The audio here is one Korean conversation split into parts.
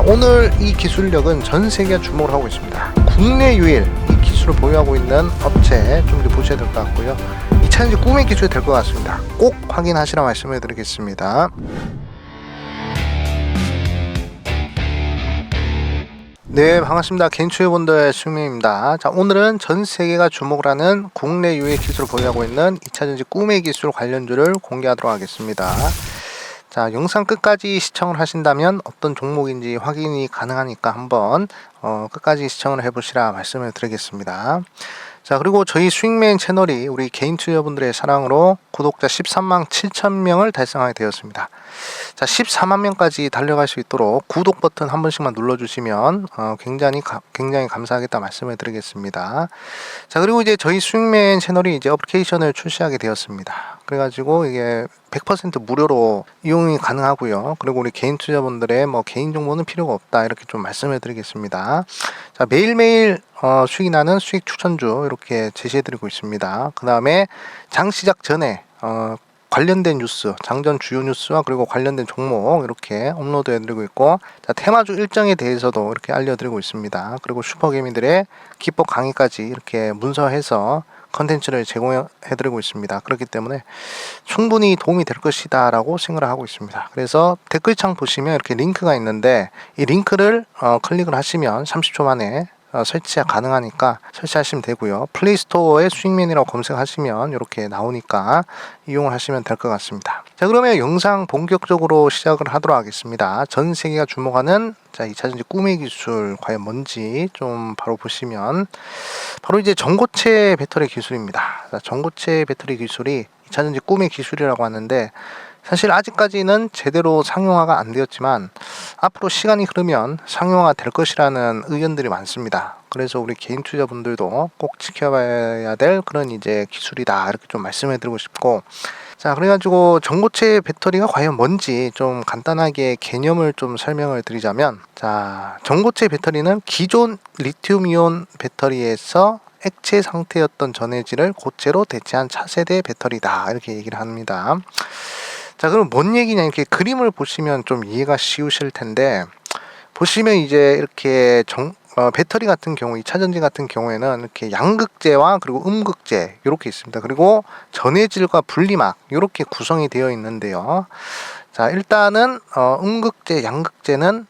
오늘 이 기술력은 전 세계가 주목을 하고 있습니다. 국내 유일 이 기술을 보유하고 있는 업체 좀 더 보셔야 될 것 같고요. 이 차는 이제 꿈의 기술이 될 것 같습니다. 꼭 확인하시라 말씀을 드리겠습니다. 네, 반갑습니다. 개인투자분들 승민입니다. 자, 오늘은 전 세계가 주목을 하는 국내 유일 기술을 보유하고 있는 2차전지 꿈의 기술 관련주를 공개하도록 하겠습니다. 자, 영상 끝까지 시청을 하신다면 어떤 종목인지 확인이 가능하니까 한번 끝까지 시청을 해보시라 말씀을 드리겠습니다. 자, 그리고 저희 수익맨 채널이 우리 개인 투자분들의 사랑으로 구독자 13만 7천 명을 달성하게 되었습니다. 자, 14만 명까지 달려갈 수 있도록 구독 버튼 한 번씩만 눌러주시면 굉장히 감사하겠다 말씀을 드리겠습니다. 자, 그리고 이제 저희 수익맨 채널이 이제 어플리케이션을 출시하게 되었습니다. 그래가지고 이게 100% 무료로 이용이 가능하고요. 그리고 우리 개인 투자분들의 개인 정보는 필요가 없다 이렇게 좀 말씀을 드리겠습니다. 자, 매일매일 수익이 나는 수익 추천주 이렇게 제시해드리고 있습니다. 그 다음에 장 시작 전에 관련된 뉴스, 장전 주요 뉴스와 그리고 관련된 종목 이렇게 업로드 해드리고 있고, 자, 테마주 일정에 대해서도 이렇게 알려드리고 있습니다. 그리고 슈퍼개미들의 기법 강의까지 이렇게 문서해서 컨텐츠를 제공해드리고 있습니다. 그렇기 때문에 충분히 도움이 될 것이다 라고 생각을 하고 있습니다. 그래서 댓글창 보시면 이렇게 링크가 있는데 이 링크를 클릭을 하시면 30초 만에 설치가 가능하니까 설치하시면 되고요. 플레이스토어에 수익맨이라고 검색하시면 이렇게 나오니까 이용을 하시면 될 것 같습니다. 자, 그러면 영상 본격적으로 시작을 하도록 하겠습니다. 전 세계가 주목하는 2차전지 꿈의 기술 과연 뭔지 좀 바로 보시면 바로 이제 전고체 배터리 기술입니다. 자, 전고체 배터리 기술이 2차전지 꿈의 기술이라고 하는데 사실 아직까지는 제대로 상용화가 안 되었지만 앞으로 시간이 흐르면 상용화가 될 것이라는 의견들이 많습니다. 그래서 우리 개인 투자분들도 꼭 지켜봐야 될 그런 이제 기술이다 이렇게 좀 말씀해 드리고 싶고, 자, 그래가지고 전고체 배터리가 과연 뭔지 좀 간단하게 개념을 좀 설명을 드리자면, 자, 전고체 배터리는 기존 리튬이온 배터리에서 액체 상태였던 전해질을 고체로 대체한 차세대 배터리다 이렇게 얘기를 합니다. 자, 그럼 뭔 얘기냐, 이렇게 그림을 보시면 좀 이해가 쉬우실 텐데, 보시면 이제 이렇게 배터리 같은 경우, 2차전지 같은 경우에는 이렇게 양극재와 그리고 음극재 이렇게 있습니다. 그리고 전해질과 분리막 이렇게 구성이 되어 있는데요. 자, 일단은 음극재, 양극재는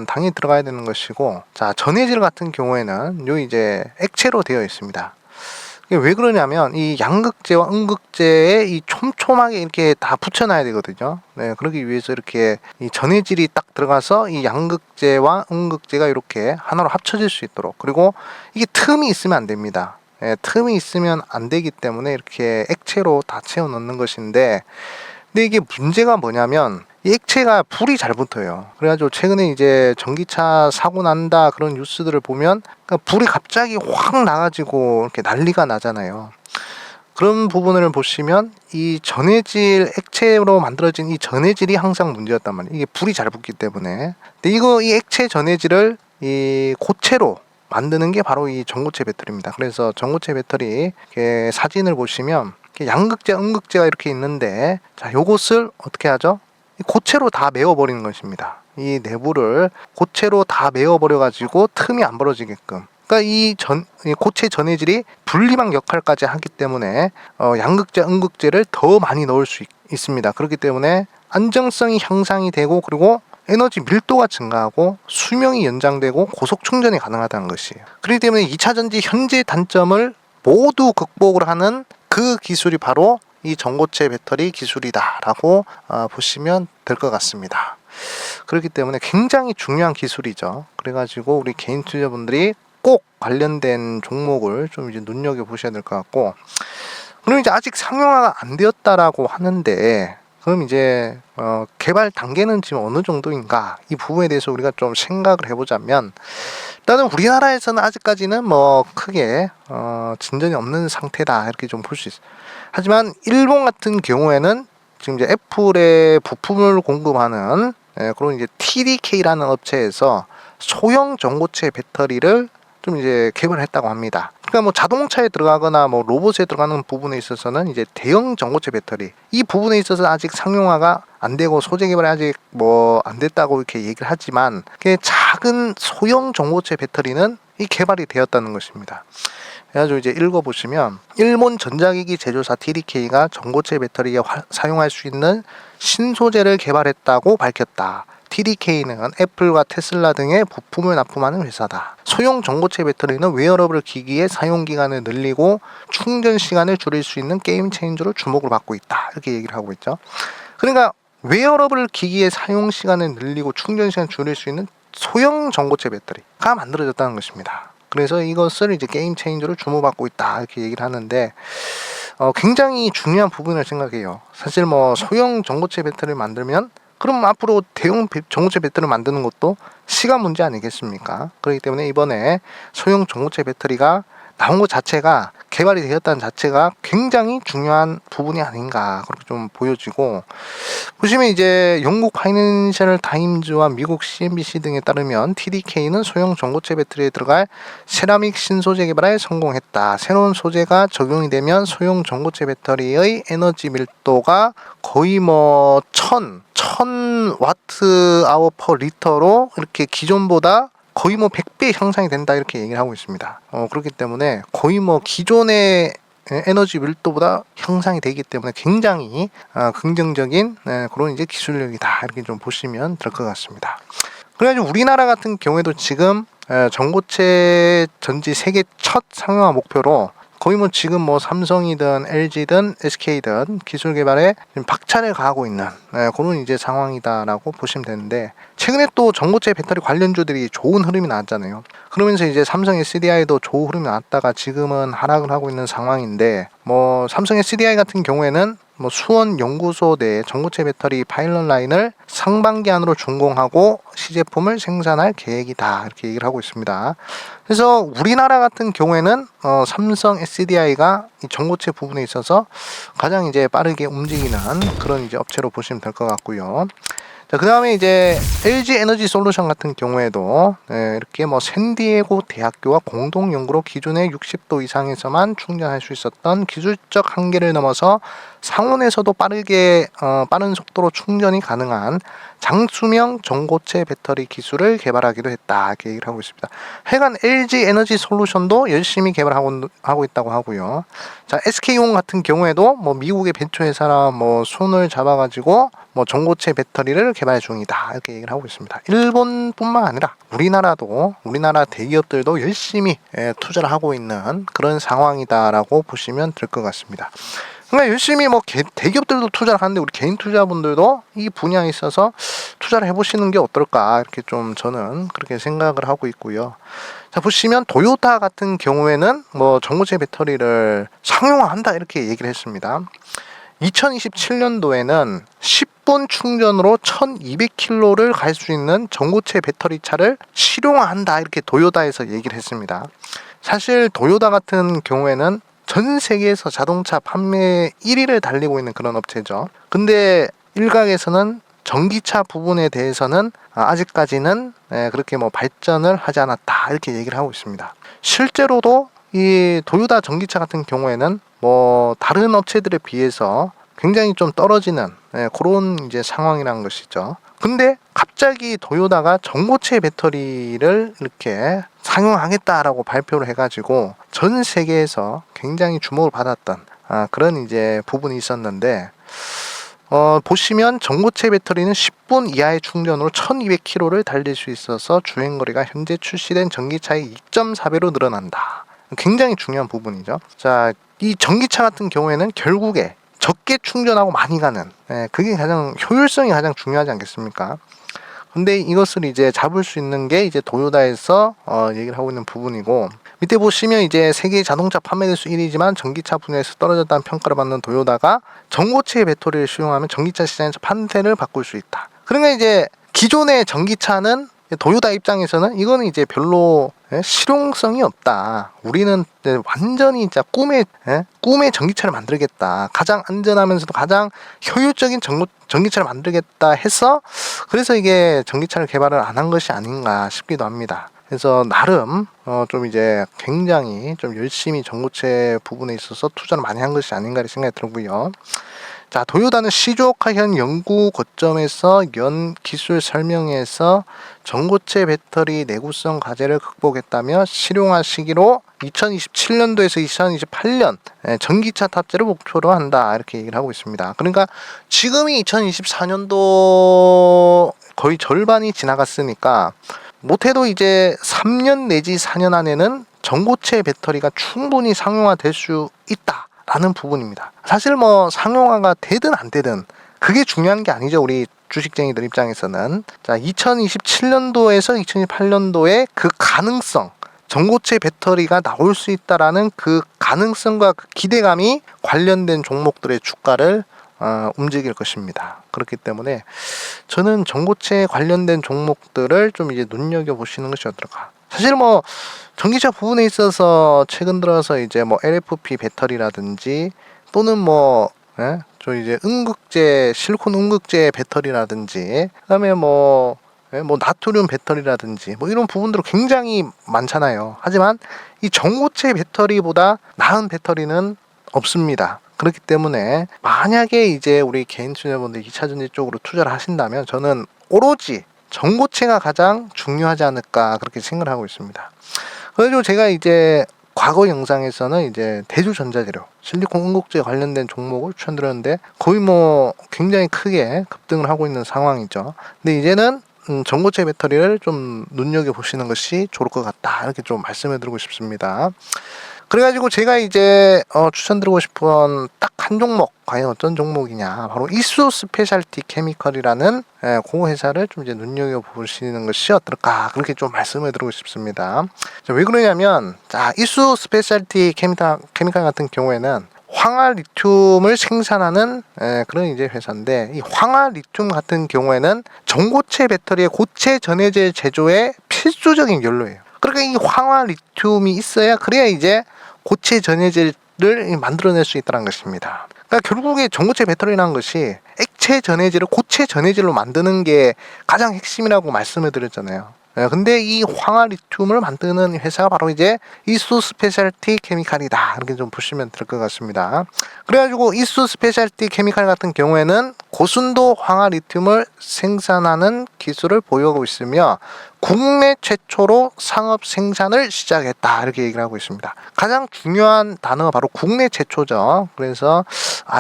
당연히 들어가야 되는 것이고, 자, 전해질 같은 경우에는 요 이제 액체로 되어 있습니다. 왜 그러냐면 이 양극재와 음극재에 이 촘촘하게 이렇게 다 붙여놔야 되거든요. 네, 그러기 위해서 이렇게 이 전해질이 딱 들어가서 이 양극재와 음극재가 이렇게 하나로 합쳐질 수 있도록, 그리고 이게 틈이 있으면 안 됩니다. 네, 틈이 있으면 안 되기 때문에 이렇게 액체로 다 채워 넣는 것인데, 근데 이게 문제가 뭐냐면 이 액체가 불이 잘 붙어요. 그래가지고 최근에 이제 전기차 사고 난다 그런 뉴스들을 보면 불이 갑자기 확 나가지고 이렇게 난리가 나잖아요. 그런 부분을 보시면 이 전해질, 액체로 만들어진 이 전해질이 항상 문제였단 말이에요. 이게 불이 잘 붙기 때문에. 근데 이 액체 전해질을 이 고체로 만드는 게 바로 이 전고체 배터리입니다. 그래서 전고체 배터리 이렇게 사진을 보시면 양극재, 음극재가 이렇게 있는데, 자, 요것을 어떻게 하죠? 고체로 다 메워버리는 것입니다. 이 내부를 고체로 다 메워버려가지고 틈이 안 벌어지게끔. 그러니까 이 고체 전해질이 분리막 역할까지 하기 때문에 양극재, 음극재를 더 많이 넣을 수 있습니다. 그렇기 때문에 안정성이 향상이 되고, 그리고 에너지 밀도가 증가하고 수명이 연장되고 고속 충전이 가능하다는 것이에요. 그렇기 때문에 2차전지 현재 단점을 모두 극복을 하는 그 기술이 바로 이 전고체 배터리 기술이다 라고 보시면 될 것 같습니다. 그렇기 때문에 굉장히 중요한 기술이죠. 그래가지고 우리 개인 투자분들이 꼭 관련된 종목을 좀 이제 눈여겨보셔야 될 것 같고, 그럼 이제 아직 상용화가 안 되었다라고 하는데, 그럼 이제 개발 단계는 지금 어느 정도인가, 이 부분에 대해서 우리가 좀 생각을 해보자면, 일단은 우리나라에서는 아직까지는 크게 진전이 없는 상태다 이렇게 좀 볼 수 있어요. 하지만 일본 같은 경우에는 지금 이제 애플의 부품을 공급하는 그런 이제 TDK라는 업체에서 소형 전고체 배터리를 좀 이제 개발했다고 합니다. 그러니까 뭐 자동차에 들어가거나 뭐 로봇에 들어가는 부분에 있어서는 이제 대형 전고체 배터리 이 부분에 있어서 아직 상용화가 안 되고 소재 개발이 아직 뭐 안 됐다고 이렇게 얘기를 하지만 작은 소형 전고체 배터리는 이 개발이 되었다는 것입니다. 그래가지고 이제 읽어보시면 일본 전자기기 제조사 TDK가 전고체 배터리에 사용할 수 있는 신소재를 개발했다고 밝혔다. TDK는 애플과 테슬라 등의 부품을 납품하는 회사다. 소형 전고체 배터리는 웨어러블 기기의 사용 기간을 늘리고 충전 시간을 줄일 수 있는 게임 체인저로 주목을 받고 있다. 이렇게 얘기를 하고 있죠. 그러니까 웨어러블 기기의 사용 시간을 늘리고 충전 시간을 줄일 수 있는 소형 전고체 배터리가 만들어졌다는 것입니다. 그래서 이것을 이제 게임 체인저로 주목받고 있다. 이렇게 얘기를 하는데 굉장히 중요한 부분을 생각해요. 사실 뭐 소형 전고체 배터리를 만들면 그럼 앞으로 대형 전고체 배터리를 만드는 것도 시간 문제 아니겠습니까? 그렇기 때문에 이번에 소형 전고체 배터리가 나온 것 자체가 개발이 되었다는 자체가 굉장히 중요한 부분이 아닌가 그렇게 좀 보여지고 보시면 이제 영국 파이낸셜 타임즈와 미국 CNBC 등에 따르면 TDK는 소형 전고체 배터리에 들어갈 세라믹 신소재 개발에 성공했다. 새로운 소재가 적용이 되면 소형 전고체 배터리의 에너지 밀도가 거의 뭐 1000와트 아워 퍼 리터로 이렇게 기존보다 거의 뭐 100배 향상이 된다 이렇게 얘기를 하고 있습니다. 그렇기 때문에 거의 뭐 기존의 에너지 밀도보다 향상이 되기 때문에 굉장히 긍정적인 그런 이제 기술력이다 이렇게 좀 보시면 될 것 같습니다. 그래가지고 우리나라 같은 경우에도 지금 전고체 전지 세계 첫 상용화 목표로 거의 뭐 지금 뭐 삼성이든 LG든 SK든 기술 개발에 박차를 가하고 있는 그런 이제 상황이다라고 보시면 되는데 최근에 또 전고체 배터리 관련주들이 좋은 흐름이 나왔잖아요. 그러면서 이제 삼성 SDI도 좋은 흐름이 나왔다가 지금은 하락을 하고 있는 상황인데 뭐 삼성 SDI 같은 경우에는 뭐 수원 연구소 내 전고체 배터리 파일럿 라인을 상반기 안으로 준공하고 시제품을 생산할 계획이다 이렇게 얘기를 하고 있습니다. 그래서 우리나라 같은 경우에는 삼성 SDI가 이 전고체 부분에 있어서 가장 이제 빠르게 움직이는 그런 이제 업체로 보시면 될 것 같고요. 자, 그 다음에 이제 LG 에너지 솔루션 같은 경우에도 이렇게 뭐 샌디에고 대학교와 공동 연구로 기존의 60도 이상에서만 충전할 수 있었던 기술적 한계를 넘어서 상온에서도 빠른 속도로 충전이 가능한 장수명 전고체 배터리 기술을 개발하기도 했다 이렇게 얘기를 하고 있습니다. 하여간 LG 에너지 솔루션도 열심히 개발하고 있다고 하고요. 자, SK온 같은 경우에도 뭐 미국의 벤처회사랑 뭐 손을 잡아가지고 뭐 전고체 배터리를 개발 중이다 이렇게 얘기를 하고 있습니다. 일본뿐만 아니라 우리나라 대기업들도 열심히 투자를 하고 있는 그런 상황이다라고 보시면 될 것 같습니다. 그러니까 열심히 뭐 대기업들도 투자를 하는데 우리 개인 투자분들도 이 분야에 있어서 투자를 해보시는 게 어떨까 이렇게 좀 저는 그렇게 생각을 하고 있고요. 자, 보시면 도요타 같은 경우에는 뭐 전고체 배터리를 상용화한다 이렇게 얘기를 했습니다. 2027년도에는 10분 충전으로 1200km를 갈 수 있는 전고체 배터리 차를 실용화한다 이렇게 도요타에서 얘기를 했습니다. 사실 도요타 같은 경우에는 전 세계에서 자동차 판매 1위를 달리고 있는 그런 업체죠. 근데 일각에서는 전기차 부분에 대해서는 아직까지는 그렇게 뭐 발전을 하지 않았다 이렇게 얘기를 하고 있습니다. 실제로도 이 도요타 전기차 같은 경우에는 뭐 다른 업체들에 비해서 굉장히 좀 떨어지는 그런 이제 상황이라는 것이죠. 근데 갑자기 도요타가 전고체 배터리를 이렇게 상용하겠다라고 발표를 해가지고 전 세계에서 굉장히 주목을 받았던 그런 이제 부분이 있었는데 보시면 전고체 배터리는 10분 이하의 충전으로 1200km를 달릴 수 있어서 주행거리가 현재 출시된 전기차의 2.4배로 늘어난다. 굉장히 중요한 부분이죠. 자, 이 전기차 같은 경우에는 결국에 적게 충전하고 많이 가는 그게 가장 효율성이 가장 중요하지 않겠습니까? 근데 이것을 이제 잡을 수 있는 게 이제 도요타에서 얘기를 하고 있는 부분이고 밑에 보시면 이제 세계 자동차 판매 대수 1위지만 전기차 분야에서 떨어졌다는 평가를 받는 도요타가 전고체 배터리를使用하면 전기차 시장에서 판세를 바꿀 수 있다. 그러니까 이제 기존의 전기차는 도요타 입장에서는 이거는 이제 별로 실용성이 없다. 우리는 완전히 진짜 꿈의 전기차를 만들겠다. 가장 안전하면서도 가장 효율적인 전기차를 만들겠다 해서 그래서 이게 전기차를 개발을 안 한 것이 아닌가 싶기도 합니다. 그래서 나름 좀 이제 굉장히 좀 열심히 전고체 부분에 있어서 투자를 많이 한 것이 아닌가 생각이 들고요. 자, 도요다는 시조카 현 연구 거점에서 연 기술 설명에서 전고체 배터리 내구성 과제를 극복했다며 실용화 시기로 2027년도에서 2028년 전기차 탑재를 목표로 한다, 이렇게 얘기를 하고 있습니다. 그러니까 지금이 2024년도 거의 절반이 지나갔으니까 못해도 이제 3년 내지 4년 안에는 전고체 배터리가 충분히 상용화될 수 있다 라는 부분입니다. 사실 뭐 상용화가 되든 안 되든 그게 중요한 게 아니죠, 우리 주식쟁이들 입장에서는. 자, 2027년도에서 2028년도에 그 가능성, 전고체 배터리가 나올 수 있다라는 그 가능성과 그 기대감이 관련된 종목들의 주가를 움직일 것입니다. 그렇기 때문에 저는 전고체 관련된 종목들을 좀 이제 눈여겨보시는 것이 어떨까. 사실 뭐 전기차 부분에 있어서 최근 들어서 이제 뭐 LFP 배터리라든지 또는 뭐 저 이제 음극재, 실리콘 음극재 배터리라든지 그다음에 뭐 나트륨 배터리라든지 뭐 이런 부분들은 굉장히 많잖아요. 하지만 이 전고체 배터리보다 나은 배터리는 없습니다. 그렇기 때문에 만약에 이제 우리 개인 투자자분들 2차전지 쪽으로 투자를 하신다면 저는 오로지 전고체가 가장 중요하지 않을까, 그렇게 생각을 하고 있습니다. 그래가지고 제가 이제 과거 영상에서는 이제 대주전자재료, 실리콘 음극재 관련된 종목을 추천드렸는데 거의 뭐 굉장히 크게 급등을 하고 있는 상황이죠. 근데 이제는 전고체 배터리를 좀 눈여겨보시는 것이 좋을 것 같다, 이렇게 좀 말씀을 드리고 싶습니다. 그래가지고 제가 이제 추천드리고 싶은 딱 한 종목, 과연 어떤 종목이냐, 바로 이수 스페셜티 케미컬이라는 그 회사를 좀 이제 눈여겨보시는 것이 어떨까, 그렇게 좀 말씀을 드리고 싶습니다. 자, 왜 그러냐면, 자, 이수 스페셜티 케미컬 같은 경우에는 황화 리튬을 생산하는 그런 이제 회사인데, 이 황화 리튬 같은 경우에는 전고체 배터리의 고체 전해질 제조에 필수적인 연료예요. 그러니까 이 황화 리튬이 있어야, 그래야 이제 고체 전해질을 만들어낼 수 있다는 것입니다. 그러니까 결국에 전고체 배터리라는 것이 액체 전해질을 고체 전해질로 만드는 게 가장 핵심이라고 말씀을 드렸잖아요. 근데 이 황화 리튬을 만드는 회사가 바로 이제 이수 스페셜티 케미칼이다, 이렇게 좀 보시면 될 것 같습니다. 그래가지고 이수 스페셜티 케미칼 같은 경우에는 고순도 황화 리튬을 생산하는 기술을 보유하고 있으며 국내 최초로 상업 생산을 시작했다, 이렇게 얘기를 하고 있습니다. 가장 중요한 단어가 바로 국내 최초죠. 그래서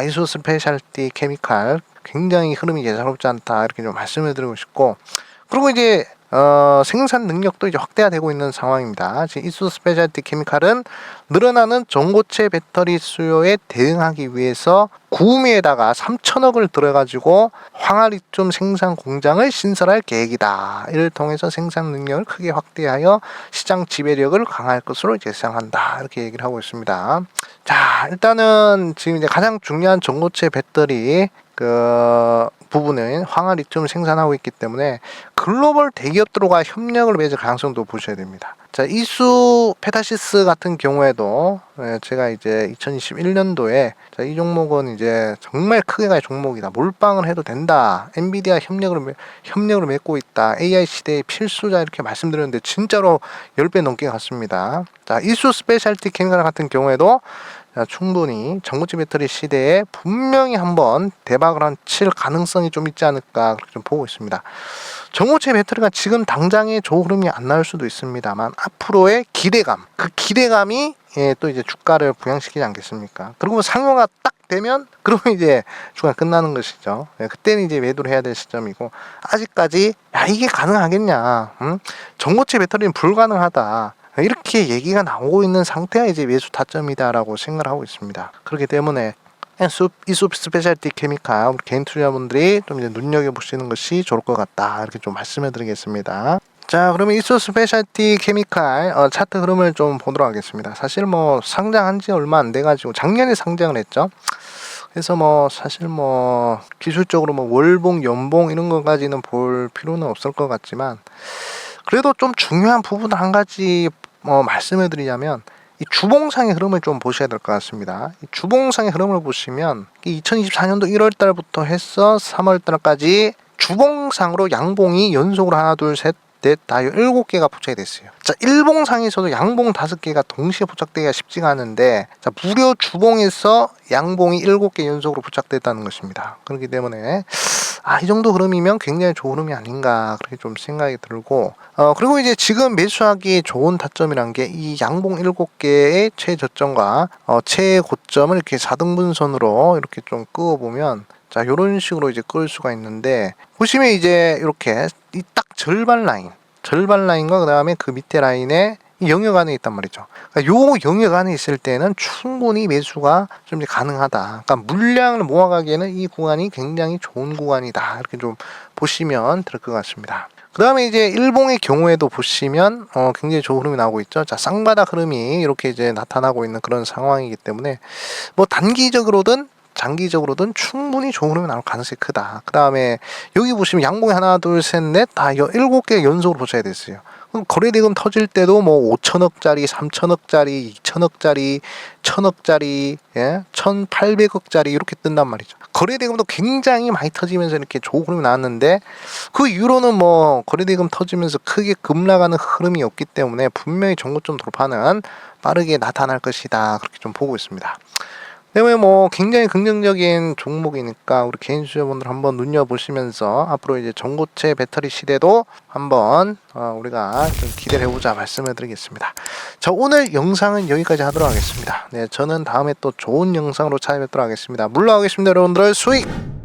이수 스페셜티 케미칼 굉장히 흐름이 예사롭지 않다, 이렇게 좀 말씀을 드리고 싶고, 그리고 이제 생산 능력도 이제 확대가 되고 있는 상황입니다. 지금 이수 스페셜티 케미칼은 늘어나는 전고체 배터리 수요에 대응하기 위해서 구미에다가 3천억을 들어가지고 황화 리튬 생산 공장을 신설할 계획이다. 이를 통해서 생산 능력을 크게 확대하여 시장 지배력을 강화할 것으로 예상한다, 이렇게 얘기를 하고 있습니다. 자, 일단은 지금 이제 가장 중요한 전고체 배터리 부분은 황화 리튬을 생산하고 있기 때문에 글로벌 대기업들과 협력을 맺을 가능성도 보셔야 됩니다. 자, 이수 페타시스 같은 경우에도 제가 이제 2021년도에 이 종목은 이제 정말 크게 갈 종목이다, 몰빵을 해도 된다, 엔비디아 협력을 맺고 있다, AI 시대의 필수자, 이렇게 말씀드렸는데 진짜로 10배 넘게 갔습니다. 자, 이수 스페셜티 케미칼 같은 경우에도 충분히 전고체 배터리 시대에 분명히 한번 대박을 칠 가능성이 좀 있지 않을까, 그렇게 좀 보고 있습니다. 전고체 배터리가 지금 당장의 좋은 안 나올 수도 있습니다만 앞으로의 기대감, 그 기대감이 또 이제 주가를 부양시키지 않겠습니까? 그리고 상용화 딱 되면 그러면 이제 주가 끝나는 것이죠. 그때는 이제 매도를 해야 될 시점이고, 아직까지 이게 가능하겠냐, 전고체 배터리는 불가능하다, 이렇게 얘기가 나오고 있는 상태가 이제 매수 타점이다라고 생각을 하고 있습니다. 그렇기 때문에 이수 스페셜티 케미칼 개인 투자분들이 좀 이제 눈여겨보시는 것이 좋을 것 같다, 이렇게 좀 말씀해 드리겠습니다. 자, 그러면 이수 스페셜티 케미칼 차트 흐름을 좀 보도록 하겠습니다. 사실 뭐 상장한 지 얼마 안 돼가지고 작년에 상장을 했죠. 그래서 뭐 사실 뭐 기술적으로 뭐 월봉, 연봉 이런 것까지는 볼 필요는 없을 것 같지만, 그래도 좀 중요한 부분 한 가지 말씀을 드리자면, 이 주봉상의 흐름을 좀 보셔야 될 것 같습니다. 이 주봉상의 흐름을 보시면 2024년도 1월 달부터 해서 3월 달까지 주봉상으로 양봉이 연속으로 하나, 둘, 셋, 넷, 다 7개가 포착이 됐어요. 자, 일봉상에서도 양봉 5개가 동시에 포착되기가 쉽지가 않은데, 자, 무려 주봉에서 양봉이 7개 연속으로 포착됐다는 것입니다. 그렇기 때문에 이 정도 흐름이면 굉장히 좋은 흐름이 아닌가 그렇게 좀 생각이 들고, 그리고 이제 지금 매수하기 좋은 타점이란 게 이 양봉 7개의 최저점과 최고점을 이렇게 4등분선으로 이렇게 좀 그어보면, 자, 요런 식으로 이제 끌 수가 있는데, 보시면 이제 이렇게 이 딱 절반 라인과 그 다음에 그 밑에 라인에 이 영역 안에 있단 말이죠. 그러니까 요 영역 안에 있을 때는 충분히 매수가 좀 이제 가능하다. 그러니까 물량을 모아가기에는 이 구간이 굉장히 좋은 구간이다. 이렇게 좀 보시면 될 것 같습니다. 그 다음에 이제 일봉의 경우에도 보시면 굉장히 좋은 흐름이 나오고 있죠. 자, 쌍바닥 흐름이 이렇게 이제 나타나고 있는 그런 상황이기 때문에 뭐 단기적으로든 장기적으로든 충분히 좋은 흐름이 나올 가능성이 크다. 그 다음에 여기 보시면 양봉이 하나, 둘, 셋, 넷 다 7개 연속으로 보셔야 됐어요. 그럼 거래대금 터질 때도 뭐 5천억짜리, 3천억짜리, 2천억짜리, 1천억짜리, 예? 1,800억짜리 이렇게 뜬단 말이죠. 거래대금도 굉장히 많이 터지면서 이렇게 좋은 흐름이 나왔는데, 그 이후로는 뭐 거래대금 터지면서 크게 급락하는 흐름이 없기 때문에 분명히 전고점 돌파는 빠르게 나타날 것이다. 그렇게 좀 보고 있습니다. 때문에 뭐 굉장히 긍정적인 종목이니까 우리 개인 투자분들 한번 눈여보시면서 앞으로 이제 전고체 배터리 시대도 한번 우리가 좀 기대를 해보자 말씀을 드리겠습니다. 자, 오늘 영상은 여기까지 하도록 하겠습니다. 네, 저는 다음에 또 좋은 영상으로 찾아뵙도록 하겠습니다. 물러가겠습니다. 여러분들 수익!